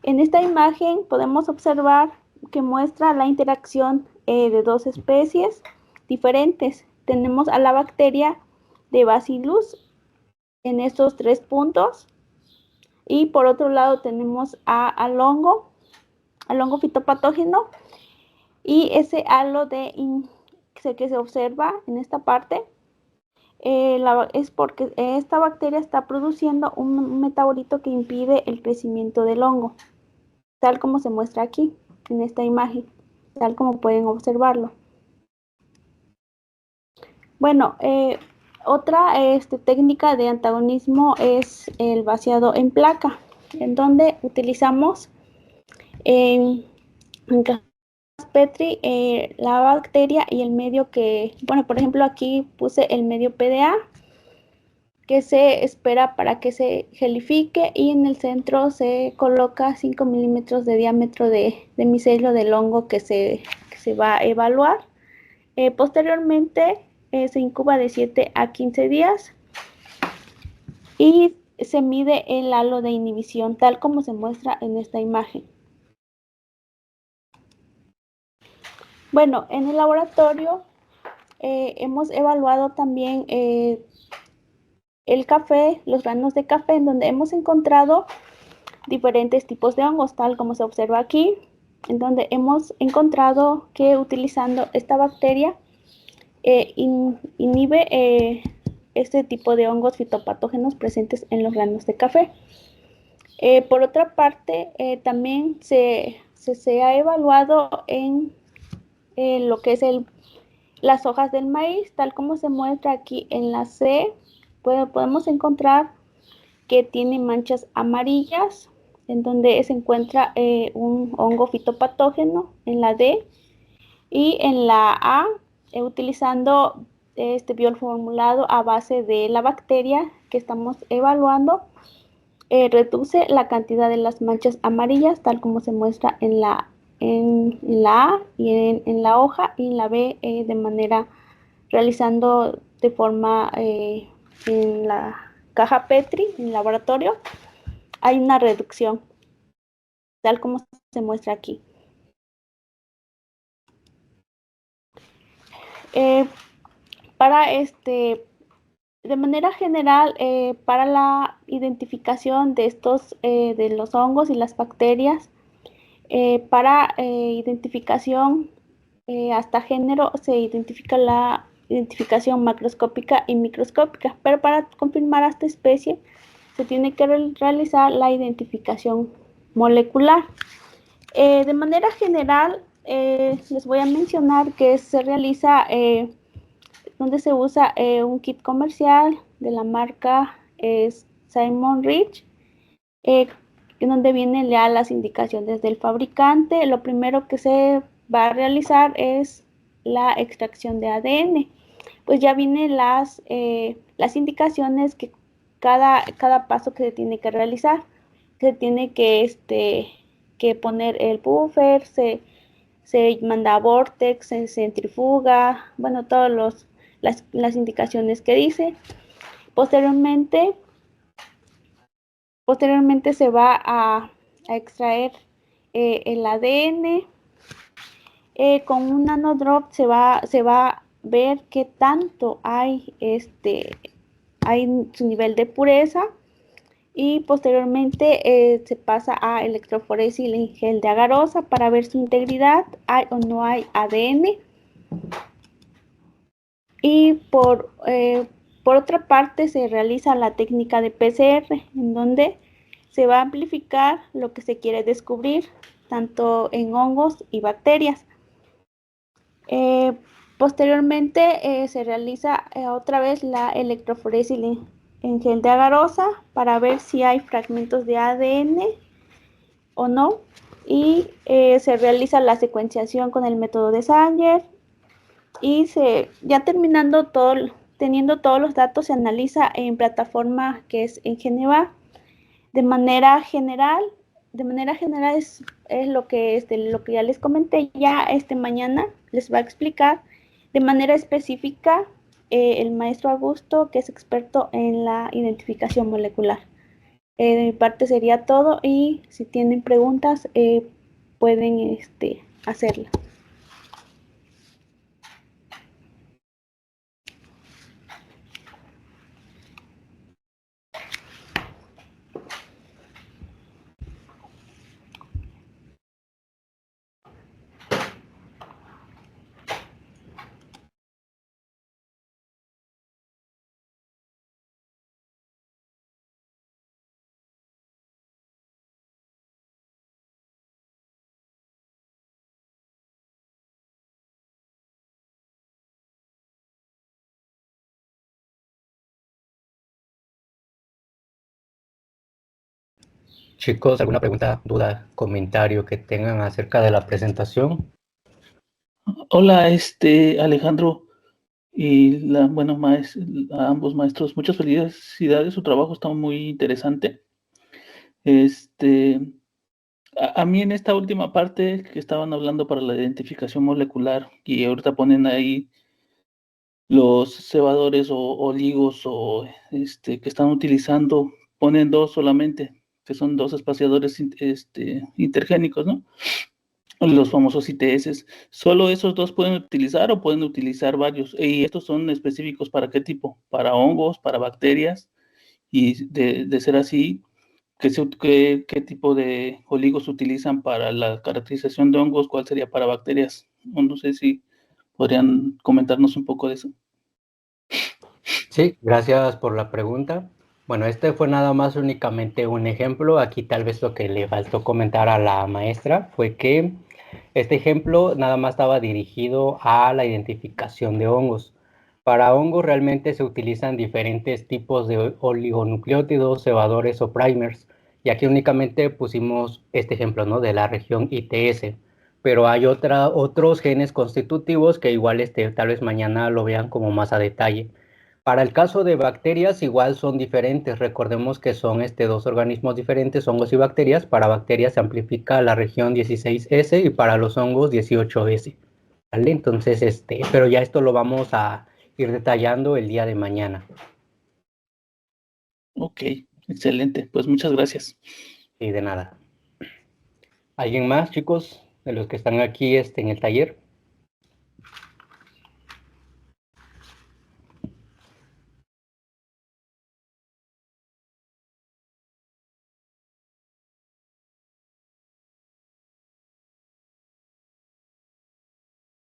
C: En esta imagen podemos observar que muestra la interacción de dos especies diferentes. Tenemos a la bacteria de Bacillus en estos 3 puntos, y por otro lado tenemos al hongo fitopatógeno, y ese halo que se observa en esta parte es porque esta bacteria está produciendo un metabolito que impide el crecimiento del hongo, tal como se muestra aquí en esta imagen, tal como pueden observarlo. Bueno, otra técnica de antagonismo es el vaciado en placa, en donde utilizamos en Petri, la bacteria y el medio que, bueno, por ejemplo, aquí puse el medio PDA, que se espera para que se gelifique, y en el centro se coloca 5 milímetros de diámetro de micelio del hongo que se va a evaluar. Posteriormente se incuba de 7 a 15 días y se mide el halo de inhibición, tal como se muestra en esta imagen. Bueno, en el laboratorio hemos evaluado también el café, los granos de café, en donde hemos encontrado diferentes tipos de hongos, tal como se observa aquí, en donde hemos encontrado que utilizando esta bacteria inhibe este tipo de hongos fitopatógenos presentes en los granos de café. Por otra parte, también se ha evaluado en lo que es las hojas del maíz, tal como se muestra aquí en la C, podemos encontrar que tiene manchas amarillas, en donde se encuentra un hongo fitopatógeno en la D, y en la A, utilizando este bioformulado a base de la bacteria que estamos evaluando, reduce la cantidad de las manchas amarillas, tal como se muestra en la A y en la hoja, y en la B de manera realizando de forma en la caja Petri, en el laboratorio, hay una reducción, tal como se muestra aquí. De manera general, para la identificación de estos, de los hongos y las bacterias, para identificación hasta género se identifica la identificación macroscópica y microscópica, pero para confirmar hasta especie se tiene que realizar la identificación molecular. De manera general, les voy a mencionar que se realiza donde se usa un kit comercial de la marca Simon Rich, en donde vienen ya las indicaciones del fabricante. Lo primero que se va a realizar es la extracción de ADN. Pues ya vienen las indicaciones que cada paso que se tiene que realizar. Se tiene que poner el buffer, se manda a Vortex, se centrifuga, bueno, todas las indicaciones que dice. Posteriormente se va a extraer el ADN. Con un nanodrop se va a ver qué tanto hay su nivel de pureza, y posteriormente se pasa a electroforesis en gel de agarosa para ver su integridad, hay o no hay ADN. Y por otra parte se realiza la técnica de PCR, en donde se va a amplificar lo que se quiere descubrir, tanto en hongos y bacterias. Posteriormente se realiza otra vez la electroforesis en gel de agarosa para ver si hay fragmentos de ADN o no, y se realiza la secuenciación con el método de Sanger, y ya teniendo todos los datos, se analiza en plataforma que es en Geneva. De manera general es lo que ya les comenté. Ya mañana les va a explicar de manera específica el maestro Augusto, que es experto en la identificación molecular. De mi parte sería todo, y si tienen preguntas pueden hacerlas.
A: Chicos, ¿alguna pregunta, duda, comentario que tengan acerca de la presentación?
B: Hola, Alejandro y a ambos maestros, muchas felicidades, su trabajo está muy interesante. Este, a mí en esta última parte que estaban hablando para la identificación molecular y ahorita ponen ahí los cebadores o ligos que están utilizando, ponen dos solamente, que son dos espaciadores intergénicos, ¿no? Los famosos ITS. ¿Solo esos dos pueden utilizar o pueden utilizar varios? ¿Y estos son específicos para qué tipo? ¿Para hongos, para bacterias? Y de ser así, ¿qué tipo de oligos se utilizan para la caracterización de hongos? ¿Cuál sería para bacterias? No sé si podrían comentarnos un poco de eso.
A: Sí, gracias por la pregunta. Bueno, este fue nada más únicamente un ejemplo. Aquí tal vez lo que le faltó comentar a la maestra fue que este ejemplo nada más estaba dirigido a la identificación de hongos. Para hongos realmente se utilizan diferentes tipos de oligonucleótidos, cebadores o primers. Y aquí únicamente pusimos este ejemplo, ¿no? De la región ITS. Pero hay otros genes constitutivos que igual tal vez mañana lo vean como más a detalle. Para el caso de bacterias, igual son diferentes. Recordemos que son dos organismos diferentes, hongos y bacterias. Para bacterias se amplifica la región 16S y para los hongos 18S. ¿Vale? Entonces, pero ya esto lo vamos a ir detallando el día de mañana.
B: Ok, excelente. Pues muchas gracias.
A: Y de nada. ¿Alguien más, chicos, de los que están aquí en el taller?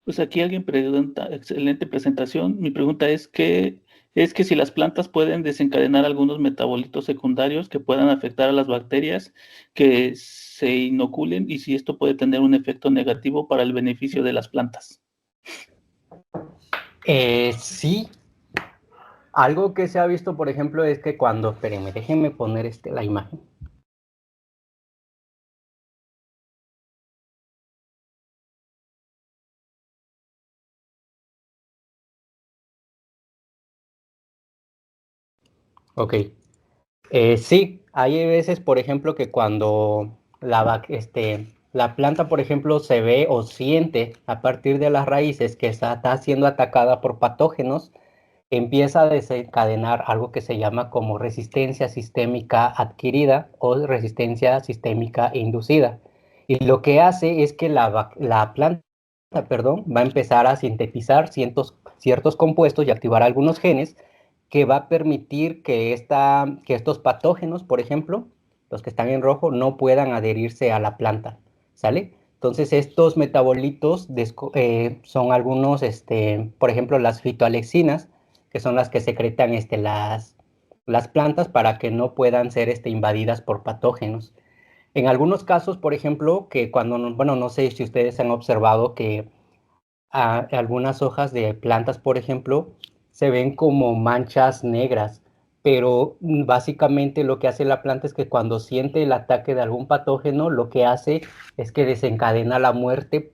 B: Pues aquí alguien pregunta, excelente presentación. Mi pregunta es que si las plantas pueden desencadenar algunos metabolitos secundarios que puedan afectar a las bacterias que se inoculen y si esto puede tener un efecto negativo para el beneficio de las plantas.
A: Sí. Algo que se ha visto, por ejemplo, es que cuando, espérenme, déjenme poner la imagen. Ok. Sí, hay veces, por ejemplo, que cuando la planta, por ejemplo, se ve o siente a partir de las raíces que está siendo atacada por patógenos, empieza a desencadenar algo que se llama como resistencia sistémica adquirida o resistencia sistémica inducida. Y lo que hace es que la planta, perdón, va a empezar a sintetizar ciertos compuestos y activar algunos genes que va a permitir que estos patógenos, por ejemplo, los que están en rojo, no puedan adherirse a la planta, ¿sale? Entonces estos metabolitos son algunos, por ejemplo, las fitoalexinas, que son las que secretan las plantas para que no puedan ser invadidas por patógenos. En algunos casos, por ejemplo, que bueno, no sé si ustedes han observado que algunas hojas de plantas, por ejemplo, se ven como manchas negras, pero básicamente lo que hace la planta es que cuando siente el ataque de algún patógeno, lo que hace es que desencadena la muerte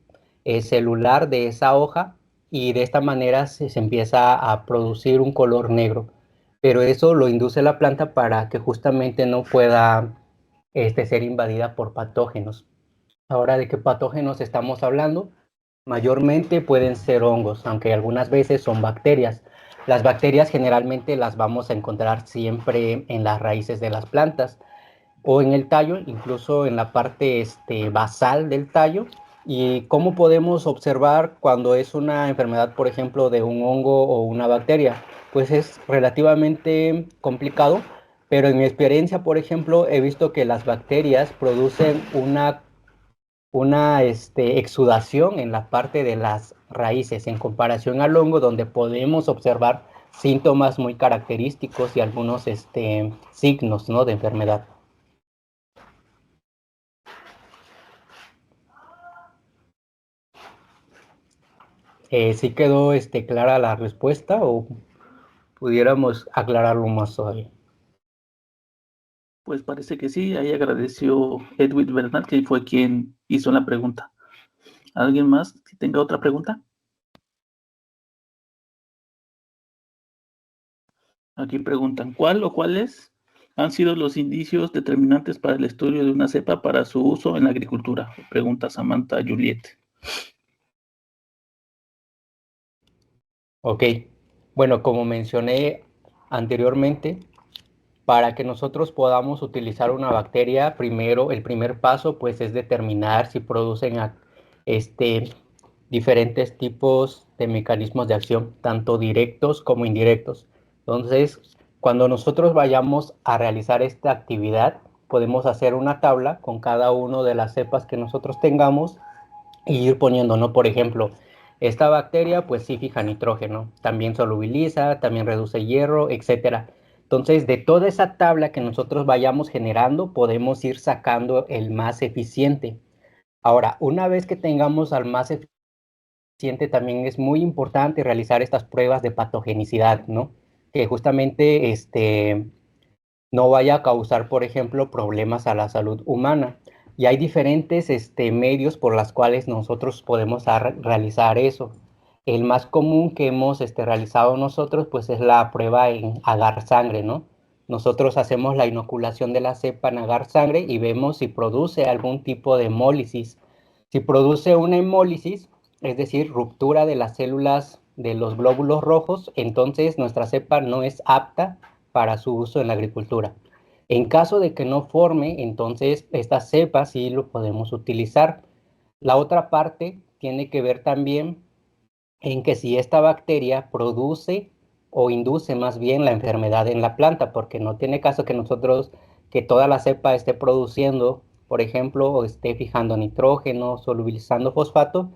A: celular de esa hoja y de esta manera se empieza a producir un color negro. Pero eso lo induce la planta para que justamente no pueda ser invadida por patógenos. Ahora, ¿de qué patógenos estamos hablando? Mayormente pueden ser hongos, aunque algunas veces son bacterias. Las bacterias generalmente las vamos a encontrar siempre en las raíces de las plantas o en el tallo, incluso en la parte basal del tallo. ¿Y cómo podemos observar cuando es una enfermedad, por ejemplo, de un hongo o una bacteria? Pues es relativamente complicado, pero en mi experiencia, por ejemplo, he visto que las bacterias producen una exudación en la parte de las raíces en comparación al hongo, donde podemos observar síntomas muy característicos y algunos signos, ¿no?, de enfermedad. ¿Sí quedó clara la respuesta o pudiéramos aclararlo más todavía?
B: Pues parece que sí, ahí agradeció Edwin Bernal, que fue quien hizo la pregunta. ¿Alguien más que tenga otra pregunta? Aquí preguntan, ¿cuál o cuáles han sido los indicios determinantes para el estudio de una cepa para su uso en la agricultura? Pregunta Samantha Juliet.
A: Ok, bueno, como mencioné anteriormente, para que nosotros podamos utilizar una bacteria, primero, el primer paso, pues, es determinar si producen diferentes tipos de mecanismos de acción, tanto directos como indirectos. Entonces, cuando nosotros vayamos a realizar esta actividad, podemos hacer una tabla con cada una de las cepas que nosotros tengamos y ir poniendo, ¿no? Por ejemplo, esta bacteria pues sí fija nitrógeno, también solubiliza, también reduce hierro, etcétera. Entonces, de toda esa tabla que nosotros vayamos generando, podemos ir sacando el más eficiente. Ahora, una vez que tengamos al más eficiente, también es muy importante realizar estas pruebas de patogenicidad, ¿no? Que justamente no vaya a causar, por ejemplo, problemas a la salud humana. Y hay diferentes medios por los cuales nosotros podemos realizar eso. El más común que hemos realizado nosotros, pues es la prueba en agar sangre, ¿no? Nosotros hacemos la inoculación de la cepa en agar sangre y vemos si produce algún tipo de hemólisis. Si produce una hemólisis, es decir, ruptura de las células de los glóbulos rojos, entonces nuestra cepa no es apta para su uso en la agricultura. En caso de que no forme, entonces esta cepa sí lo podemos utilizar. La otra parte tiene que ver también en que si esta bacteria produce o induce más bien la enfermedad en la planta, porque no tiene caso que nosotros, que toda la cepa esté produciendo, por ejemplo, o esté fijando nitrógeno, solubilizando fosfato,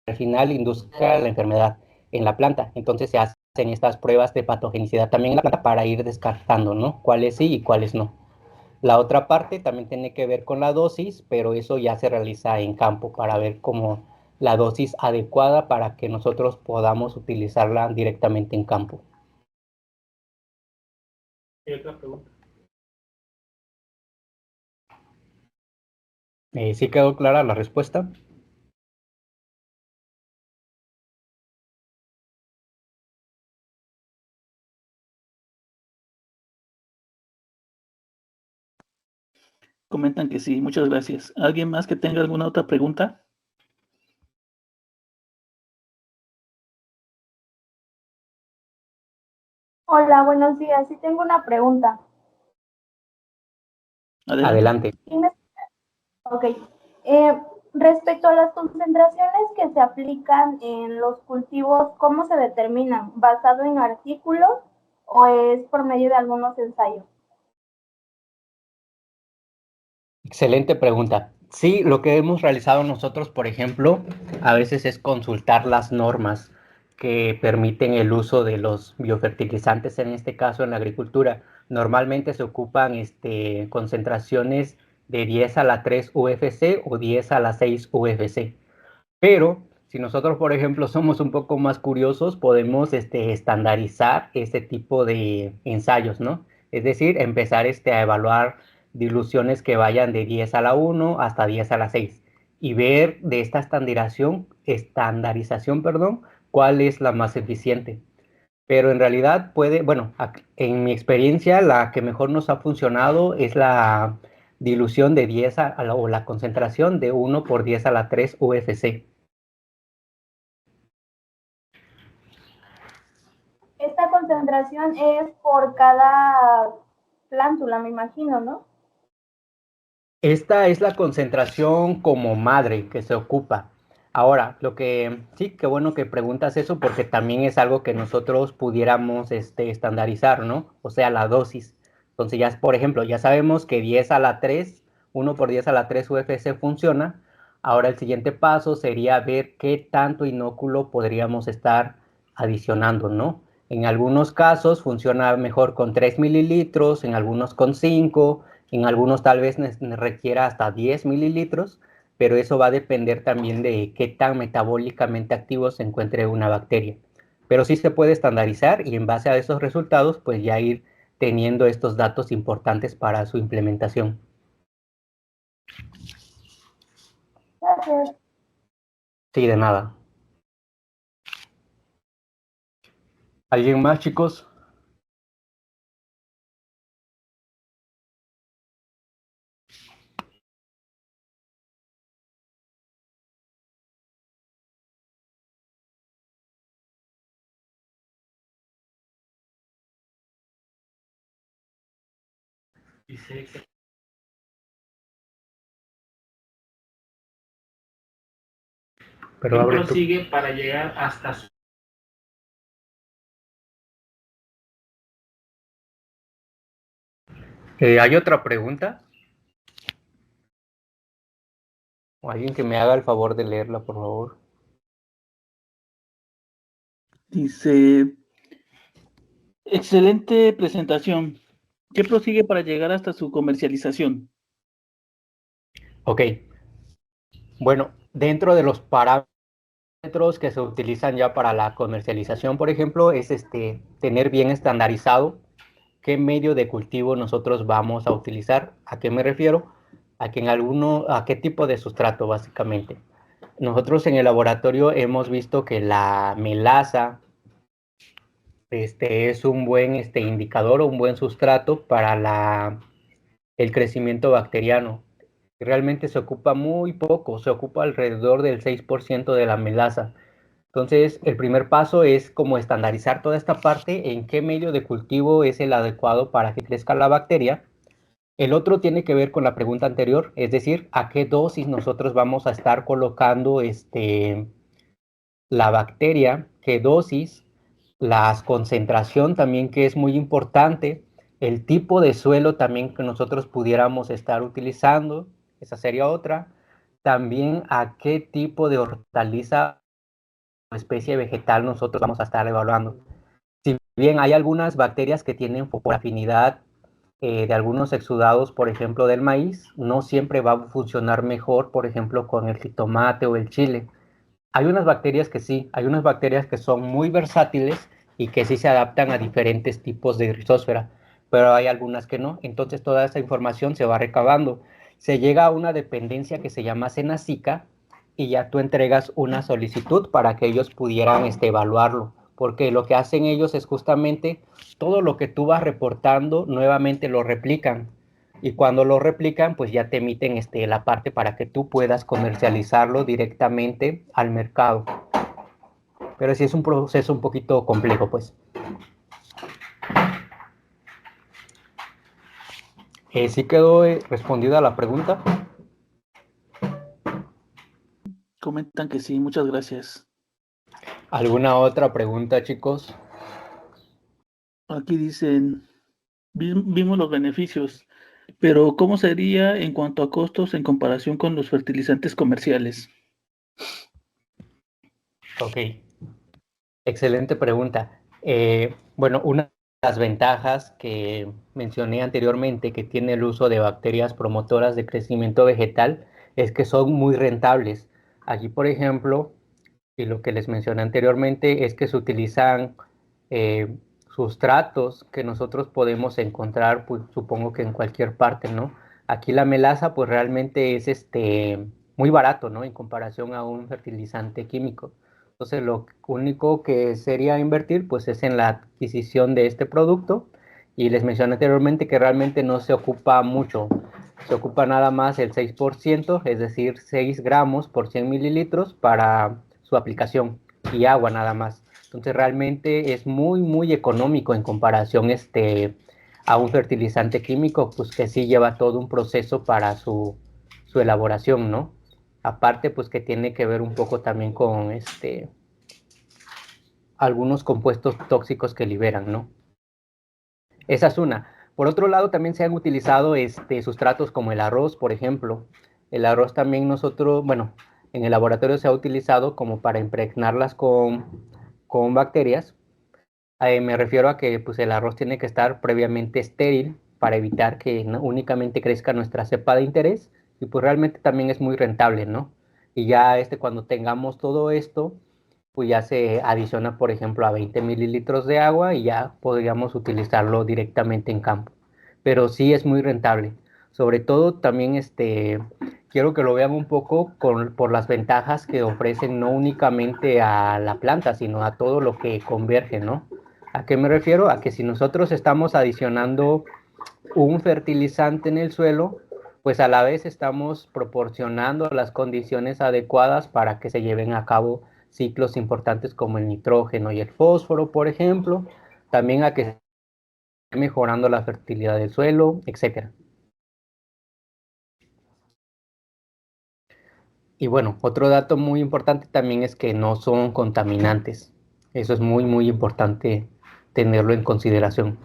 A: al final induzca la enfermedad en la planta. Entonces se hacen estas pruebas de patogenicidad también en la planta para ir descartando, ¿no? Cuáles sí y cuáles no. La otra parte también tiene que ver con la dosis, pero eso ya se realiza en campo para ver cómo la dosis adecuada para que nosotros podamos utilizarla directamente en campo.
B: ¿Hay otra pregunta?
A: ¿Sí quedó clara la respuesta?
B: Comentan que sí, muchas gracias. ¿Alguien más que tenga alguna otra pregunta?
C: Hola, buenos días. Sí tengo una pregunta.
B: Adelante.
A: Adelante.
C: Ok. Eh, Respecto a las concentraciones que se aplican en los cultivos, ¿cómo se determinan? ¿Basado en artículos o es por medio de algunos ensayos?
A: Excelente pregunta. Sí, lo que hemos realizado nosotros, por ejemplo, a veces es consultar las normas que permiten el uso de los biofertilizantes, en este caso en la agricultura. Normalmente se ocupan concentraciones de 10 a la 3 UFC o 10 a la 6 UFC. Pero si nosotros, por ejemplo, somos un poco más curiosos, podemos estandarizar este tipo de ensayos, ¿no? Es decir, empezar a evaluar diluciones que vayan de 10 a la 1 hasta 10 a la 6 y ver de esta estandarización, perdón, cuál es la más eficiente. Pero en realidad bueno, en mi experiencia, la que mejor nos ha funcionado es la dilución de 10 o la concentración de 1 por 10 a la 3 UFC.
C: Esta concentración es por cada plántula, me imagino, ¿no?
A: Esta es la concentración como madre que se ocupa. Ahora, sí, qué bueno que preguntas eso porque también es algo que nosotros pudiéramos estandarizar, ¿no? O sea, la dosis. Entonces ya, por ejemplo, ya sabemos que 10 a la 3, 1 por 10 a la 3 UFC funciona. Ahora el siguiente paso sería ver qué tanto inóculo podríamos estar adicionando, ¿no? En algunos casos funciona mejor con 3 mililitros, en algunos con 5, en algunos tal vez requiera hasta 10 mililitros, pero eso va a depender también de qué tan metabólicamente activo se encuentre una bacteria. Pero sí se puede estandarizar y en base a esos resultados, pues ya ir teniendo estos datos importantes para su implementación.
C: Gracias.
A: Sí, de nada. ¿Alguien más, chicos? Pero abre tú.
B: Prosigue para llegar hasta su...
A: ¿Hay otra pregunta? O alguien que me haga el favor de leerla, por favor.
B: Dice, excelente presentación. ¿Qué prosigue para llegar hasta su comercialización?
A: Ok. Bueno, dentro de los parámetros que se utilizan ya para la comercialización, por ejemplo, es tener bien estandarizado qué medio de cultivo nosotros vamos a utilizar. ¿A qué me refiero? A qué tipo de sustrato, básicamente. Nosotros en el laboratorio hemos visto que la melaza es un buen indicador o un buen sustrato para el crecimiento bacteriano. Realmente se ocupa muy poco, se ocupa alrededor del 6% de la melaza. Entonces, el primer paso es como estandarizar toda esta parte, en qué medio de cultivo es el adecuado para que crezca la bacteria. El otro tiene que ver con la pregunta anterior, es decir, a qué dosis nosotros vamos a estar colocando la bacteria, qué dosis, la concentración también que es muy importante, el tipo de suelo también que nosotros pudiéramos estar utilizando, esa sería otra. También a qué tipo de hortaliza o especie vegetal nosotros vamos a estar evaluando. Si bien hay algunas bacterias que tienen por afinidad de algunos exudados, por ejemplo, del maíz, no siempre va a funcionar mejor, por ejemplo, con el jitomate o el chile. Hay unas bacterias que sí, hay unas bacterias que son muy versátiles y que sí se adaptan a diferentes tipos de rizósfera, pero hay algunas que no. Entonces toda esa información se va recabando. Se llega a una dependencia que se llama Senacica y ya tú entregas una solicitud para que ellos pudieran evaluarlo, porque lo que hacen ellos es justamente todo lo que tú vas reportando, nuevamente lo replican. Y cuando lo replican, pues ya te emiten la parte para que tú puedas comercializarlo directamente al mercado. Pero sí es un proceso un poquito complejo, pues. ¿Sí quedó respondida la pregunta?
B: Comentan que sí, muchas gracias.
A: ¿Alguna otra pregunta, chicos?
B: Aquí dicen, vimos los beneficios, pero ¿cómo sería en cuanto a costos en comparación con los fertilizantes comerciales?
A: Ok, excelente pregunta. Bueno, una de las ventajas que mencioné anteriormente que tiene el uso de bacterias promotoras de crecimiento vegetal es que son muy rentables. Aquí, por ejemplo, y lo que les mencioné anteriormente es que se utilizan eh, sustratos que nosotros podemos encontrar, pues supongo que en cualquier parte, ¿no? Aquí la melaza, pues realmente es muy barato, ¿no? En comparación a un fertilizante químico. Entonces, lo único que sería invertir, pues es en la adquisición de este producto. Y les mencioné anteriormente que realmente no se ocupa mucho, se ocupa nada más el 6%, es decir, 6 gramos por 100 mililitros para su aplicación y agua nada más. Entonces realmente es muy, muy económico en comparación a un fertilizante químico, pues que sí lleva todo un proceso para su elaboración, ¿no? Aparte, pues que tiene que ver un poco también con algunos compuestos tóxicos que liberan, ¿no? Esa es una. Por otro lado, también se han utilizado sustratos como el arroz, por ejemplo. El arroz también nosotros, bueno, en el laboratorio se ha utilizado como para impregnarlas con bacterias. Me refiero a que pues, el arroz tiene que estar previamente estéril para evitar que únicamente crezca nuestra cepa de interés y pues realmente también es muy rentable, ¿no? Y ya cuando tengamos todo esto, pues ya se adiciona, por ejemplo, a 20 mililitros de agua y ya podríamos utilizarlo directamente en campo. Pero sí es muy rentable. Sobre todo también quiero que lo vean un poco por las ventajas que ofrecen no únicamente a la planta, sino a todo lo que converge, ¿no? ¿A qué me refiero? A que si nosotros estamos adicionando un fertilizante en el suelo, pues a la vez estamos proporcionando las condiciones adecuadas para que se lleven a cabo ciclos importantes como el nitrógeno y el fósforo, por ejemplo, también a que esté mejorando la fertilidad del suelo, etcétera. Y bueno, otro dato muy importante también es que no son contaminantes. Eso es muy, muy importante tenerlo en consideración.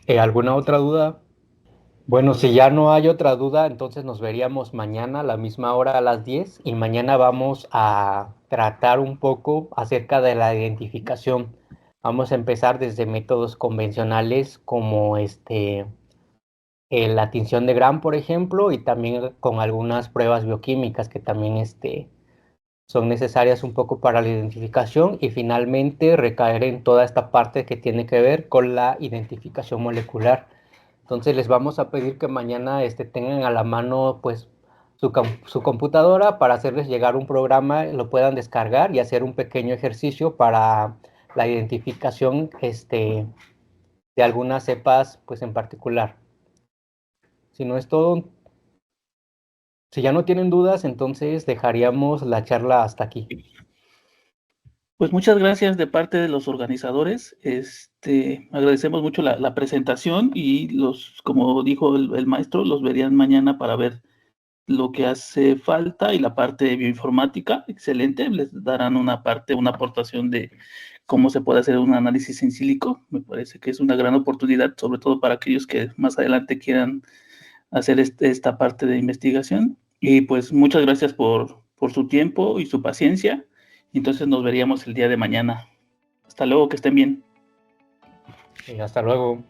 A: ¿Alguna otra duda? Bueno, si ya no hay otra duda, entonces nos veríamos mañana a la misma hora a las 10 y mañana vamos a tratar un poco acerca de la identificación. Vamos a empezar desde métodos convencionales como la tinción de Gram, por ejemplo, y también con algunas pruebas bioquímicas que también son necesarias un poco para la identificación y finalmente recaer en toda esta parte que tiene que ver con la identificación molecular. Entonces les vamos a pedir que mañana tengan a la mano pues su computadora para hacerles llegar un programa, lo puedan descargar y hacer un pequeño ejercicio para la identificación de algunas cepas pues en particular. Si no es todo, si ya no tienen dudas, entonces dejaríamos la charla hasta aquí.
B: Pues muchas gracias de parte de los organizadores. Agradecemos mucho la presentación y como dijo el maestro, los verían mañana para ver lo que hace falta y la parte de bioinformática, excelente. Les darán una aportación de cómo se puede hacer un análisis en sílico. Me parece que es una gran oportunidad, sobre todo para aquellos que más adelante quieran hacer esta parte de investigación. Y pues muchas gracias por su tiempo y su paciencia. Entonces nos veríamos el día de mañana. Hasta luego, que estén bien.
A: Y hasta luego.